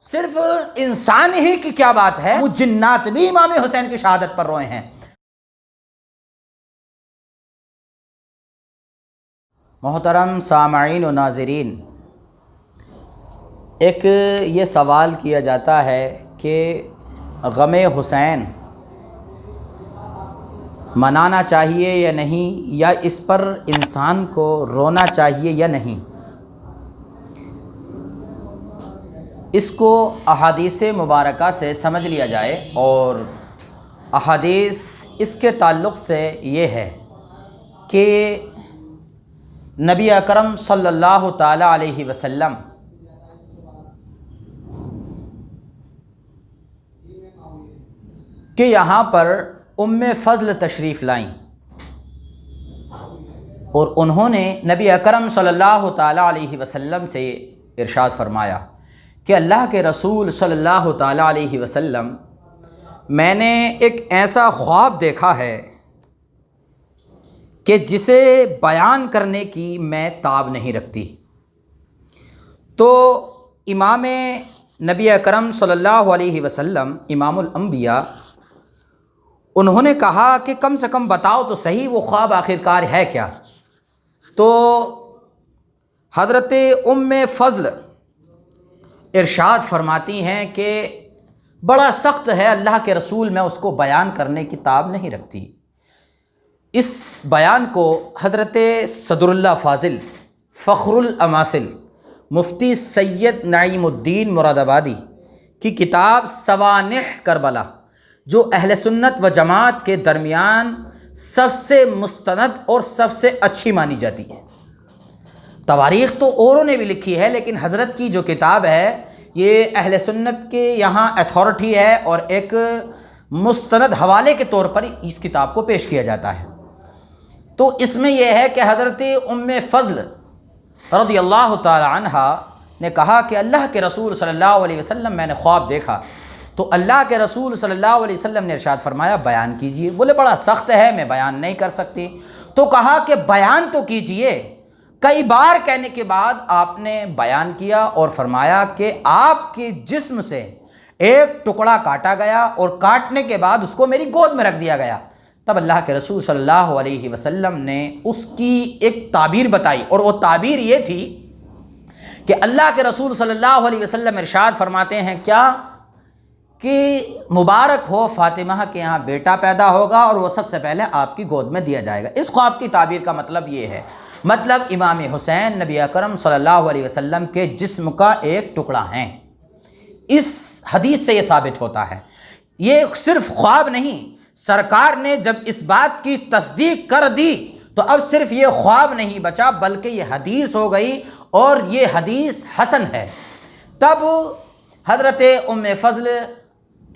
صرف انسان ہی کی کیا بات ہے، وہ جنات بھی امام حسین کی شہادت پر روئے ہیں۔ محترم سامعین و ناظرین، ایک یہ سوال کیا جاتا ہے کہ غم حسین منانا چاہیے یا نہیں، یا اس پر انسان کو رونا چاہیے یا نہیں۔ اس کو احادیث مبارکہ سے سمجھ لیا جائے، اور احادیث اس کے تعلق سے یہ ہے کہ نبی اکرم صلی اللہ تعالی علیہ وسلم کہ یہاں پر ام فضل تشریف لائیں، اور انہوں نے نبی اکرم صلی اللہ تعالی علیہ وسلم سے ارشاد فرمایا کہ اللہ کے رسول صلی اللہ تعالی علیہ وسلم، میں نے ایک ایسا خواب دیکھا ہے کہ جسے بیان کرنے کی میں تاب نہیں رکھتی۔ تو امام نبی اکرم صلی اللہ علیہ وسلم، امام الانبیاء، انہوں نے کہا کہ کم سے کم بتاؤ تو صحیح وہ خواب آخرکار ہے کیا۔ تو حضرت ام فضل ارشاد فرماتی ہیں کہ بڑا سخت ہے اللہ کے رسول، میں اس کو بیان کرنے کی تاب نہیں رکھتی۔ اس بیان کو حضرت صدر اللہ فاضل فخر الاماثل مفتی سید نعیم الدین مراد آبادی کی کتاب سوانح کربلا، جو اہل سنت و جماعت کے درمیان سب سے مستند اور سب سے اچھی مانی جاتی ہے۔ تواریخ تو اوروں نے بھی لکھی ہے، لیکن حضرت کی جو کتاب ہے یہ اہل سنت کے یہاں اتھارٹی ہے، اور ایک مستند حوالے کے طور پر اس کتاب کو پیش کیا جاتا ہے۔ تو اس میں یہ ہے کہ حضرت ام فضل رضی اللہ تعالی عنہ نے کہا کہ اللہ کے رسول صلی اللہ علیہ وسلم، میں نے خواب دیکھا، تو اللہ کے رسول صلی اللہ علیہ وسلم نے ارشاد فرمایا بیان کیجئے۔ بولے بڑا سخت ہے، میں بیان نہیں کر سکتی۔ تو کہا کہ بیان تو کیجئے۔ کئی بار کہنے کے بعد آپ نے بیان کیا اور فرمایا کہ آپ کے جسم سے ایک ٹکڑا کاٹا گیا، اور کاٹنے کے بعد اس کو میری گود میں رکھ دیا گیا۔ تب اللہ کے رسول صلی اللہ علیہ وسلم نے اس کی ایک تعبیر بتائی، اور وہ تعبیر یہ تھی کہ اللہ کے رسول صلی اللہ علیہ وسلم ارشاد فرماتے ہیں کیا کہ مبارک ہو فاطمہ کے یہاں بیٹا پیدا ہوگا، اور وہ سب سے پہلے آپ کی گود میں دیا جائے گا۔ اس خواب کی تعبیر کا مطلب یہ ہے، مطلب امام حسین نبی اکرم صلی اللہ علیہ وسلم کے جسم کا ایک ٹکڑا ہیں۔ اس حدیث سے یہ ثابت ہوتا ہے، یہ صرف خواب نہیں، سرکار نے جب اس بات کی تصدیق کر دی تو اب صرف یہ خواب نہیں بچا، بلکہ یہ حدیث ہو گئی، اور یہ حدیث حسن ہے۔ تب حضرت ام فضل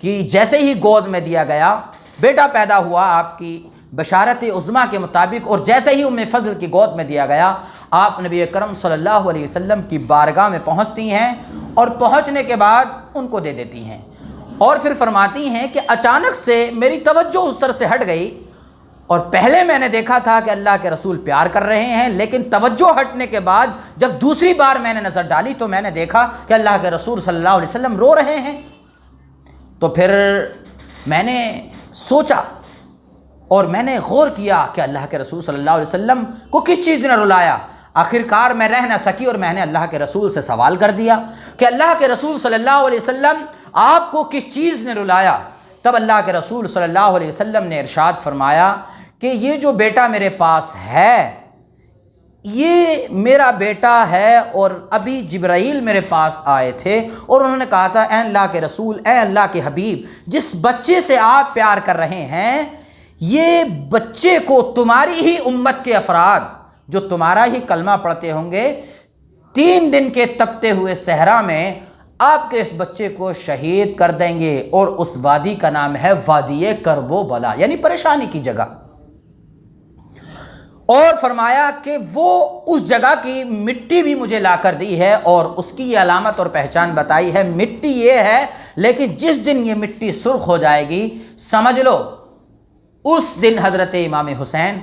کی جیسے ہی گود میں دیا گیا، بیٹا پیدا ہوا آپ کی بشارت عظمیٰ کے مطابق، اور جیسے ہی ام فضل کی گود میں دیا گیا، آپ نبی اکرم صلی اللہ علیہ وسلم کی بارگاہ میں پہنچتی ہیں، اور پہنچنے کے بعد ان کو دے دیتی ہیں، اور پھر فرماتی ہیں کہ اچانک سے میری توجہ اس طرف سے ہٹ گئی، اور پہلے میں نے دیکھا تھا کہ اللہ کے رسول پیار کر رہے ہیں، لیکن توجہ ہٹنے کے بعد جب دوسری بار میں نے نظر ڈالی تو میں نے دیکھا کہ اللہ کے رسول صلی اللہ علیہ وسلم رو رہے ہیں۔ تو پھر میں نے سوچا اور میں نے غور کیا کہ اللہ کے رسول صلی اللہ علیہ وسلم کو کس چیز نے رلایا۔ آخرکار میں رہ نہ سکی، اور میں نے اللہ کے رسول سے سوال کر دیا کہ اللہ کے رسول صلی اللہ علیہ وسلم آپ کو کس چیز نے رلایا۔ تب اللہ کے رسول صلی اللہ علیہ وسلم نے ارشاد فرمایا کہ یہ جو بیٹا میرے پاس ہے یہ میرا بیٹا ہے، اور ابھی جبرائیل میرے پاس آئے تھے، اور انہوں نے کہا تھا اے اللہ کے رسول، اے اللہ کے حبیب، جس بچے سے آپ پیار کر رہے ہیں یہ بچے کو تمہاری ہی امت کے افراد جو تمہارا ہی کلمہ پڑھتے ہوں گے 3 دن کے تپتے ہوئے صحرا میں آپ کے اس بچے کو شہید کر دیں گے، اور اس وادی کا نام ہے وادی کرب و بلا، یعنی پریشانی کی جگہ۔ اور فرمایا کہ وہ اس جگہ کی مٹی بھی مجھے لا کر دی ہے، اور اس کی یہ علامت اور پہچان بتائی ہے، مٹی یہ ہے، لیکن جس دن یہ مٹی سرخ ہو جائے گی سمجھ لو اس دن حضرت امام حسین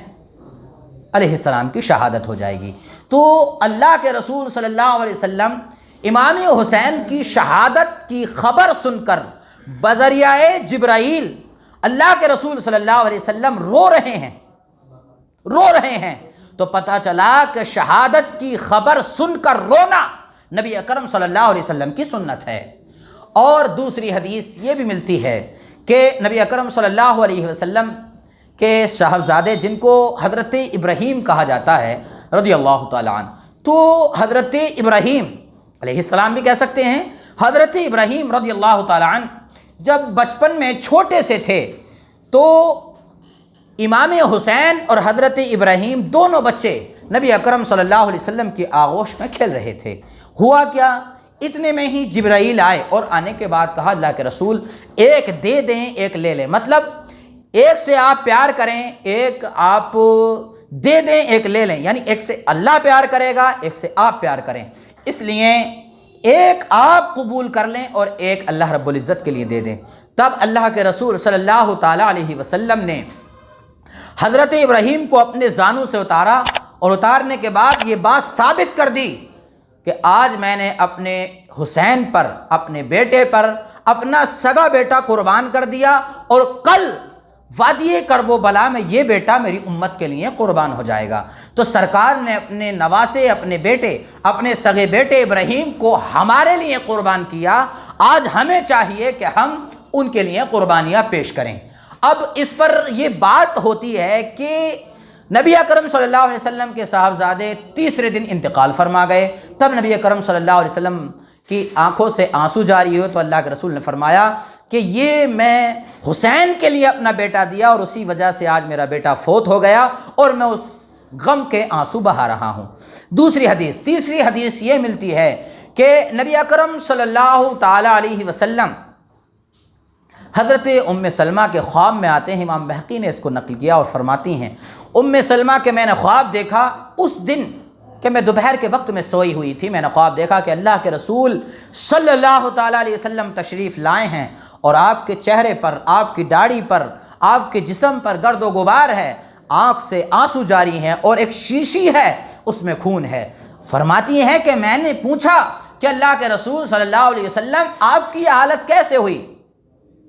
علیہ السلام کی شہادت ہو جائے گی۔ تو اللہ کے رسول صلی اللہ علیہ وسلم امام حسین کی شہادت کی خبر سن کر بذریعہ جبرائیل اللہ کے رسول صلی اللہ علیہ وسلم رو رہے ہیں تو پتہ چلا کہ شہادت کی خبر سن کر رونا نبی اکرم صلی اللہ علیہ وسلم کی سنت ہے۔ اور دوسری حدیث یہ بھی ملتی ہے کہ نبی اکرم صلی اللہ علیہ وسلم کے صاحبزادے جن کو حضرت ابراہیم کہا جاتا ہے رضی اللہ تعالیٰ عنہ، تو حضرت ابراہیم علیہ السلام بھی کہہ سکتے ہیں، حضرت ابراہیم رضی اللہ تعالیٰ عنہ جب بچپن میں چھوٹے سے تھے تو امام حسین اور حضرت ابراہیم دونوں بچے نبی اکرم صلی اللہ علیہ وسلم کی آغوش میں کھیل رہے تھے۔ ہوا کیا، اتنے میں ہی جبرائیل آئے اور آنے کے بعد کہا اللہ کے رسول ایک دے دیں ایک لے لیں، مطلب ایک سے آپ پیار کریں، ایک آپ دے دیں ایک لے لیں، یعنی ایک سے اللہ پیار کرے گا ایک سے آپ پیار کریں، اس لیے ایک آپ قبول کر لیں اور ایک اللہ رب العزت کے لیے دے دیں۔ تب اللہ کے رسول صلی اللہ تعالیٰ علیہ وسلم نے حضرت ابراہیم کو اپنے زانوں سے اتارا اور اتارنے کے بعد یہ بات ثابت کر دی کہ آج میں نے اپنے حسین پر، اپنے بیٹے پر اپنا سگا بیٹا قربان کر دیا اور کل وادی کرب و بلا میں یہ بیٹا میری امت کے لیے قربان ہو جائے گا۔ تو سرکار نے اپنے نواسے، اپنے بیٹے، اپنے سگے بیٹے ابراہیم کو ہمارے لیے قربان کیا، آج ہمیں چاہیے کہ ہم ان کے لیے قربانیاں پیش کریں۔ اب اس پر یہ بات ہوتی ہے کہ نبی اکرم صلی اللہ علیہ وسلم کے صاحبزادے تیسرے دن انتقال فرما گئے، تب نبی اکرم صلی اللہ علیہ وسلم کی آنکھوں سے آنسو جاری ہوئے تو اللہ کے رسول نے فرمایا کہ یہ میں حسین کے لیے اپنا بیٹا دیا اور اسی وجہ سے آج میرا بیٹا فوت ہو گیا اور میں اس غم کے آنسو بہا رہا ہوں۔ تیسری حدیث یہ ملتی ہے کہ نبی اکرم صلی اللہ تعالیٰ علیہ وسلم حضرت ام سلمہ کے خواب میں آتے ہیں، امام بہقی نے اس کو نقل کیا اور فرماتی ہیں ام سلمہ کہ میں نے خواب دیکھا اس دن کہ میں دوپہر کے وقت میں سوئی ہوئی تھی، میں نے خواب دیکھا کہ اللہ کے رسول صلی اللہ تعالیٰ علیہ وسلم تشریف لائے ہیں اور آپ کے چہرے پر، آپ کی داڑھی پر، آپ کے جسم پر گرد و غبار ہے، آنکھ سے آنسو جاری ہیں اور ایک شیشی ہے اس میں خون ہے۔ فرماتی ہیں کہ میں نے پوچھا کہ اللہ کے رسول صلی اللہ علیہ وسلم آپ کی یہ حالت کیسے ہوئی؟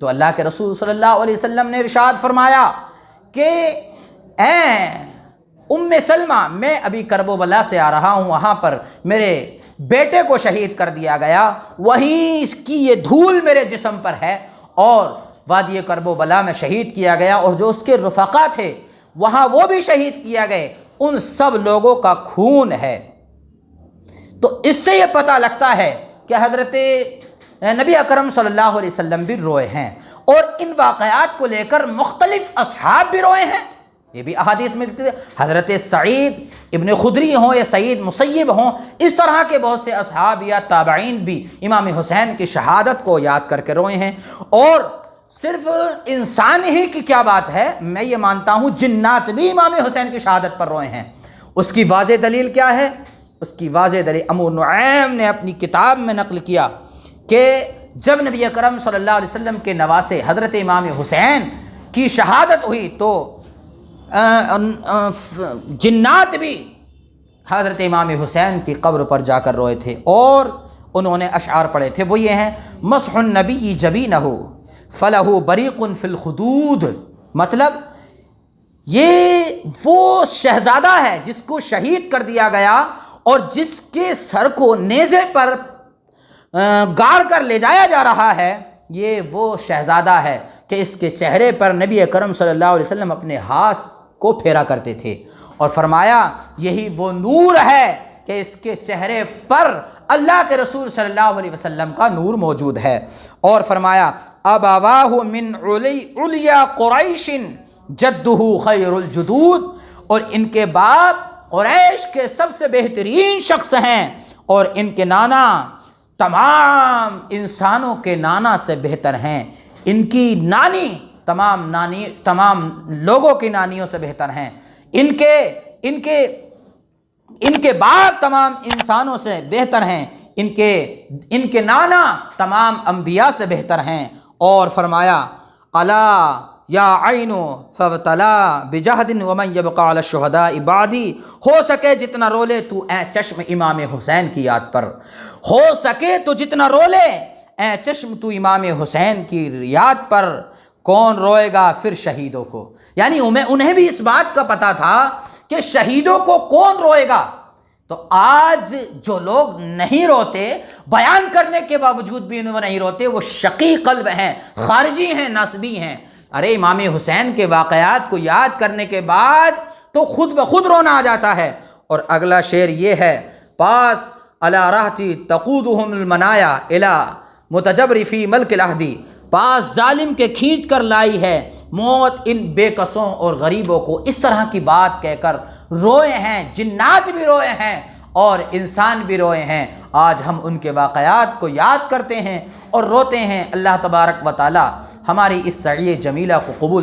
تو اللہ کے رسول صلی اللہ علیہ وسلم نے ارشاد فرمایا کہ اے ام سلمہ، میں ابھی کرب و بلا سے آ رہا ہوں، وہاں پر میرے بیٹے کو شہید کر دیا گیا، وہیں اس کی یہ دھول میرے جسم پر ہے اور وادی کرب و بلا میں شہید کیا گیا اور جو اس کے رفقا تھے وہاں وہ بھی شہید کیا گئے، ان سب لوگوں کا خون ہے۔ تو اس سے یہ پتہ لگتا ہے کہ حضرت نبی اکرم صلی اللہ علیہ وسلم بھی روئے ہیں اور ان واقعات کو لے کر مختلف اصحاب بھی روئے ہیں، یہ بھی احادیث ملتی ہے۔ حضرت سعید ابن خدری ہوں یا سعید مسیب ہوں، اس طرح کے بہت سے اصحاب یا تابعین بھی امام حسین کی شہادت کو یاد کر کے روئے ہیں۔ اور صرف انسان ہی کی کیا بات ہے، میں یہ مانتا ہوں جنات بھی امام حسین کی شہادت پر روئے ہیں۔ اس کی واضح دلیل کیا ہے؟ اس کی واضح دلیل ابو نعیم نے اپنی کتاب میں نقل کیا کہ جب نبی اکرم صلی اللہ علیہ وسلم کے نواسے حضرت امام حسین کی شہادت ہوئی تو جنات بھی حضرت امام حسین کی قبر پر جا کر روئے تھے اور انہوں نے اشعار پڑھے تھے، وہ یہ ہیں مسح النبی جبینہ فلہ بریق فی الخدود، مطلب یہ وہ شہزادہ ہے جس کو شہید کر دیا گیا اور جس کے سر کو نیزے پر گاڑ کر لے جایا جا رہا ہے، یہ وہ شہزادہ ہے کہ اس کے چہرے پر نبی اکرم صلی اللہ علیہ وسلم اپنے ہاتھ کو پھیرا کرتے تھے اور فرمایا یہی وہ نور ہے کہ اس کے چہرے پر اللہ کے رسول صلی اللہ علیہ وسلم کا نور موجود ہے۔ اور فرمایا ابواہ من علیا قریش جدہ خیر الجدود، اور ان کے باپ قریش کے سب سے بہترین شخص ہیں اور ان کے نانا تمام انسانوں کے نانا سے بہتر ہیں، ان کی نانی تمام لوگوں کی نانیوں سے بہتر ہیں، ان کے باپ تمام انسانوں سے بہتر ہیں، ان کے نانا تمام انبیاء سے بہتر ہیں۔ اور فرمایا الا یا عین فابتلا بجہد ومن یبقى علی الشہداء بعدی، ہو سکے جتنا رو لے تو اے چشم امام حسین کی یاد پر، ہو سکے تو جتنا رو لے اے چشم تو امام حسین کی یاد پر، کون روئے گا پھر شہیدوں کو۔ یعنی انہیں بھی اس بات کا پتہ تھا کہ شہیدوں کو کون روئے گا۔ تو آج جو لوگ نہیں روتے، بیان کرنے کے باوجود بھی انہوں نہیں روتے، وہ شقی قلب ہیں، خارجی ہیں، نصبی ہیں۔ ارے امام حسین کے واقعات کو یاد کرنے کے بعد تو خود بخود رونا آ جاتا ہے۔ اور اگلا شعر یہ ہے، پاس علی رہتی تقودہم المنایا الی متجبر فی ملک العہدی، پاس ظالم کے کھینچ کر لائی ہے موت ان بے کسوں اور غریبوں کو۔ اس طرح کی بات کہہ کر روئے ہیں، جنات بھی روئے ہیں اور انسان بھی روئے ہیں۔ آج ہم ان کے واقعات کو یاد کرتے ہیں اور روتے ہیں۔ اللہ تبارک و تعالی ہماری اس سعی جمیلہ کو قبول